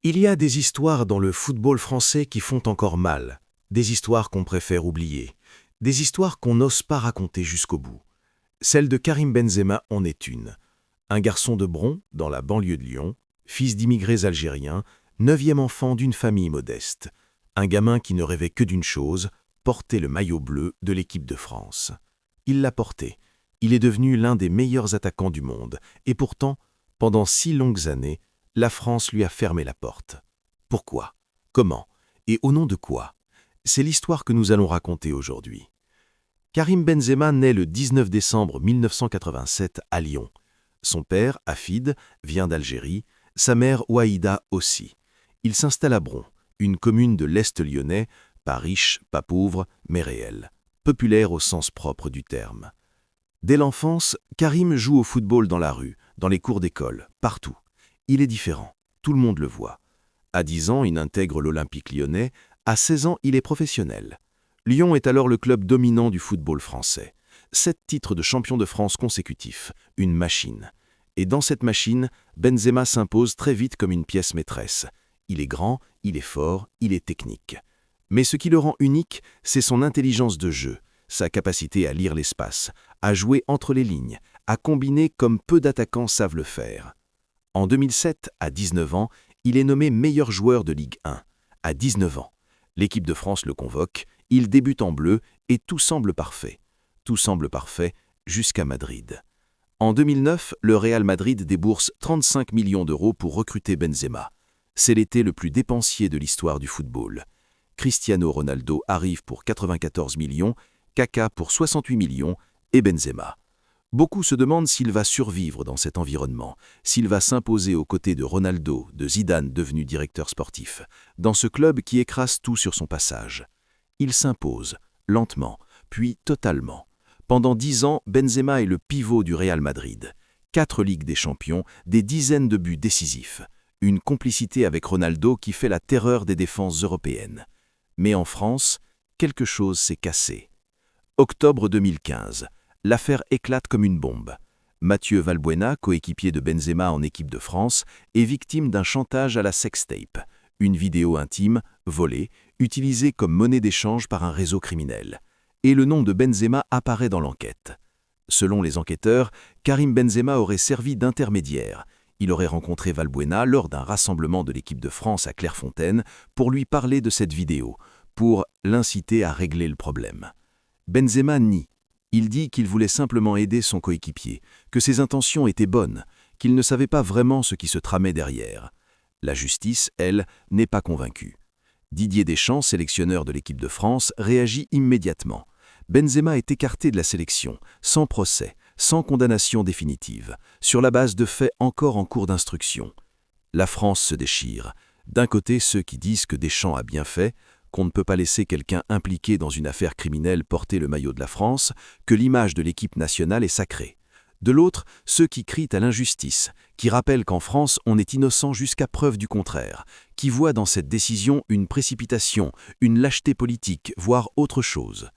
Il y a des histoires dans le football français qui font encore mal, des histoires qu'on préfère oublier, des histoires qu'on n'ose pas raconter jusqu'au bout. Celle de Karim Benzema en est une. Un garçon de Bron, dans la banlieue de Lyon, fils d'immigrés algériens, 9e enfant d'une famille modeste. Un gamin qui ne rêvait que d'une chose, porter le maillot bleu de l'équipe de France. Il l'a porté. Il est devenu l'un des meilleurs attaquants du monde. Et pourtant, pendant 6 longues années, la France lui a fermé la porte. Pourquoi? Comment? Et au nom de quoi? C'est l'histoire que nous allons raconter aujourd'hui. Karim Benzema naît le 19 décembre 1987 à Lyon. Son père, Hafid, vient d'Algérie, sa mère, Ouaïda, aussi. Il s'installe à Bron, une commune de l'Est lyonnais, pas riche, pas pauvre, mais réelle, populaire au sens propre du terme. Dès l'enfance, Karim joue au football dans la rue, dans les cours d'école, partout. Il est différent, tout le monde le voit. À 10 ans, il intègre l'Olympique lyonnais, à 16 ans, il est professionnel. Lyon est alors le club dominant du football français. 7 titres de champion de France consécutifs, une machine. Et dans cette machine, Benzema s'impose très vite comme une pièce maîtresse. Il est grand, il est fort, il est technique. Mais ce qui le rend unique, c'est son intelligence de jeu, sa capacité à lire l'espace, à jouer entre les lignes, à combiner comme peu d'attaquants savent le faire. En 2007, à 19 ans, il est nommé meilleur joueur de Ligue 1. À 19 ans, l'équipe de France le convoque, il débute en bleu et tout semble parfait. Tout semble parfait jusqu'à Madrid. En 2009, le Real Madrid débourse 35 millions d'euros pour recruter Benzema. C'est l'été le plus dépensier de l'histoire du football. Cristiano Ronaldo arrive pour 94 millions, Kaka pour 68 millions et Benzema. Beaucoup se demandent s'il va survivre dans cet environnement, s'il va s'imposer aux côtés de Ronaldo, de Zidane devenu directeur sportif, dans ce club qui écrase tout sur son passage. Il s'impose, lentement, puis totalement. Pendant 10 ans, Benzema est le pivot du Real Madrid. 4 Ligues des Champions, des dizaines de buts décisifs. Une complicité avec Ronaldo qui fait la terreur des défenses européennes. Mais en France, quelque chose s'est cassé. Octobre 2015. L'affaire éclate comme une bombe. Mathieu Valbuena, coéquipier de Benzema en équipe de France, est victime d'un chantage à la sextape, une vidéo intime, volée, utilisée comme monnaie d'échange par un réseau criminel. Et le nom de Benzema apparaît dans l'enquête. Selon les enquêteurs, Karim Benzema aurait servi d'intermédiaire. Il aurait rencontré Valbuena lors d'un rassemblement de l'équipe de France à Clairefontaine pour lui parler de cette vidéo, pour l'inciter à régler le problème. Benzema nie. Il dit qu'il voulait simplement aider son coéquipier, que ses intentions étaient bonnes, qu'il ne savait pas vraiment ce qui se tramait derrière. La justice, elle, n'est pas convaincue. Didier Deschamps, sélectionneur de l'équipe de France, réagit immédiatement. Benzema est écarté de la sélection, sans procès, sans condamnation définitive, sur la base de faits encore en cours d'instruction. La France se déchire. D'un côté, ceux qui disent que Deschamps a bien fait, qu'on ne peut pas laisser quelqu'un impliqué dans une affaire criminelle porter le maillot de la France, que l'image de l'équipe nationale est sacrée. De l'autre, ceux qui crient à l'injustice, qui rappellent qu'en France, on est innocent jusqu'à preuve du contraire, qui voient dans cette décision une précipitation, une lâcheté politique, voire autre chose.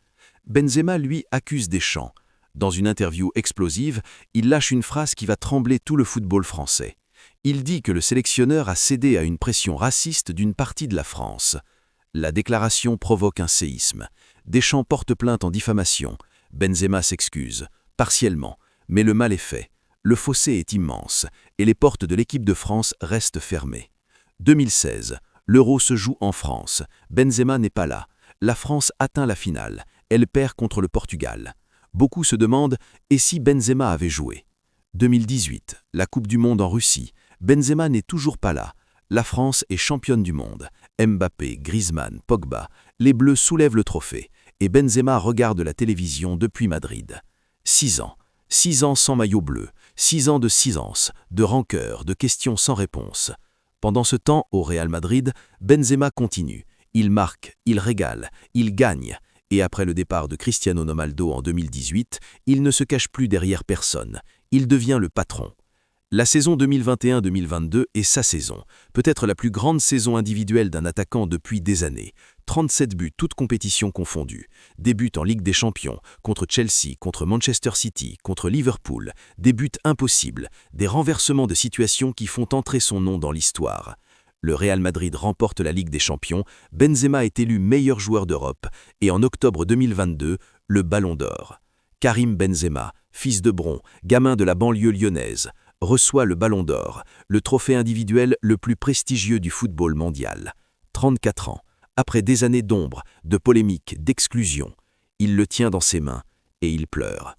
Benzema, lui, accuse Deschamps. Dans une interview explosive, il lâche une phrase qui va trembler tout le football français. Il dit que le sélectionneur a cédé à une pression raciste d'une partie de la France. La déclaration provoque un séisme. Deschamps porte plainte en diffamation. Benzema s'excuse, partiellement, mais le mal est fait. Le fossé est immense et les portes de l'équipe de France restent fermées. 2016, l'Euro se joue en France. Benzema n'est pas là. La France atteint la finale. Elle perd contre le Portugal. Beaucoup se demandent « et si Benzema avait joué ?» 2018, la Coupe du Monde en Russie. Benzema n'est toujours pas là. La France est championne du monde. Mbappé, Griezmann, Pogba, les Bleus soulèvent le trophée et Benzema regarde la télévision depuis Madrid. 6 ans. 6 ans sans maillot bleu, 6 ans de silence, de rancœur, de questions sans réponse. Pendant ce temps, au Real Madrid, Benzema continue. Il marque, il régale, il gagne. Et après le départ de Cristiano Ronaldo en 2018, il ne se cache plus derrière personne. Il devient le patron. La saison 2021-2022 est sa saison, peut-être la plus grande saison individuelle d'un attaquant depuis des années. 37 buts, toutes compétitions confondues. Des buts en Ligue des Champions, contre Chelsea, contre Manchester City, contre Liverpool. Des buts impossibles, des renversements de situations qui font entrer son nom dans l'histoire. le Real Madrid remporte la Ligue des Champions, Benzema est élu meilleur joueur d'Europe et en octobre 2022, le Ballon d'Or. Karim Benzema, fils de Bron, gamin de la banlieue lyonnaise, reçoit le Ballon d'Or, le trophée individuel le plus prestigieux du football mondial. 34 ans, après des années d'ombre, de polémiques, d'exclusion, il le tient dans ses mains et il pleure.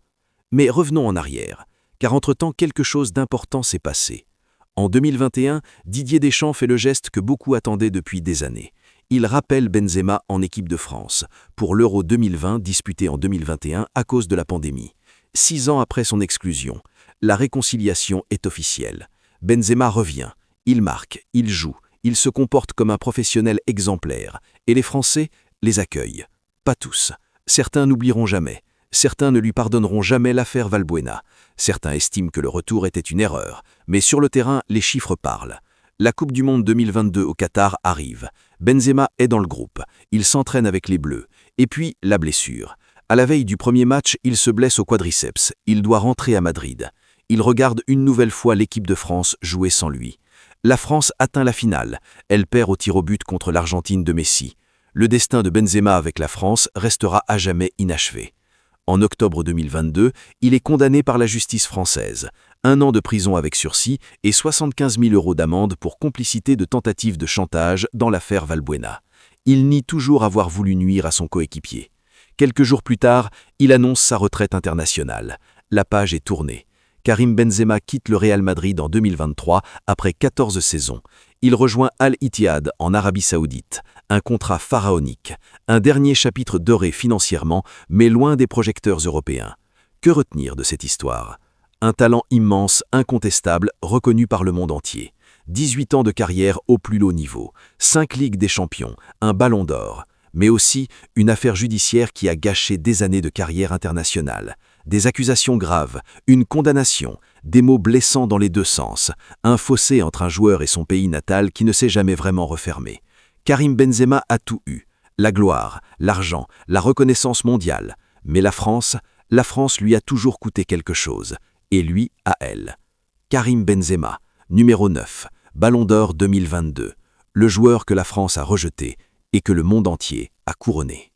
Mais revenons en arrière, car entre-temps quelque chose d'important s'est passé. En 2021, Didier Deschamps fait le geste que beaucoup attendaient depuis des années. Il rappelle Benzema en équipe de France, pour l'Euro 2020 disputé en 2021 à cause de la pandémie. 6 ans après son exclusion, la réconciliation est officielle. Benzema revient, il marque, il joue, il se comporte comme un professionnel exemplaire. Et les Français les accueillent. Pas tous. Certains n'oublieront jamais. Certains ne lui pardonneront jamais l'affaire Valbuena. Certains estiment que le retour était une erreur. Mais sur le terrain, les chiffres parlent. La Coupe du Monde 2022 au Qatar arrive. Benzema est dans le groupe. Il s'entraîne avec les Bleus. Et puis, la blessure. À la veille du premier match, il se blesse au quadriceps. Il doit rentrer à Madrid. Il regarde une nouvelle fois l'équipe de France jouer sans lui. La France atteint la finale. Elle perd au tir au but contre l'Argentine de Messi. Le destin de Benzema avec la France restera à jamais inachevé. En octobre 2022, il est condamné par la justice française. 1 an de prison avec sursis et 75 000 € d'amende pour complicité de tentative de chantage dans l'affaire Valbuena. Il nie toujours avoir voulu nuire à son coéquipier. Quelques jours plus tard, il annonce sa retraite internationale. La page est tournée. Karim Benzema quitte le Real Madrid en 2023 après 14 saisons. Il rejoint Al-Ittihad en Arabie Saoudite. Un contrat pharaonique, un dernier chapitre doré financièrement, mais loin des projecteurs européens. Que retenir de cette histoire? Un talent immense, incontestable, reconnu par le monde entier. 18 ans de carrière au plus haut niveau, 5 Ligues des Champions, un Ballon d'Or, mais aussi une affaire judiciaire qui a gâché des années de carrière internationale. Des accusations graves, une condamnation, des mots blessants dans les deux sens, un fossé entre un joueur et son pays natal qui ne s'est jamais vraiment refermé. Karim Benzema a tout eu, la gloire, l'argent, la reconnaissance mondiale. Mais la France lui a toujours coûté quelque chose, et lui à elle. Karim Benzema, numéro 9, Ballon d'Or 2022, le joueur que la France a rejeté et que le monde entier a couronné.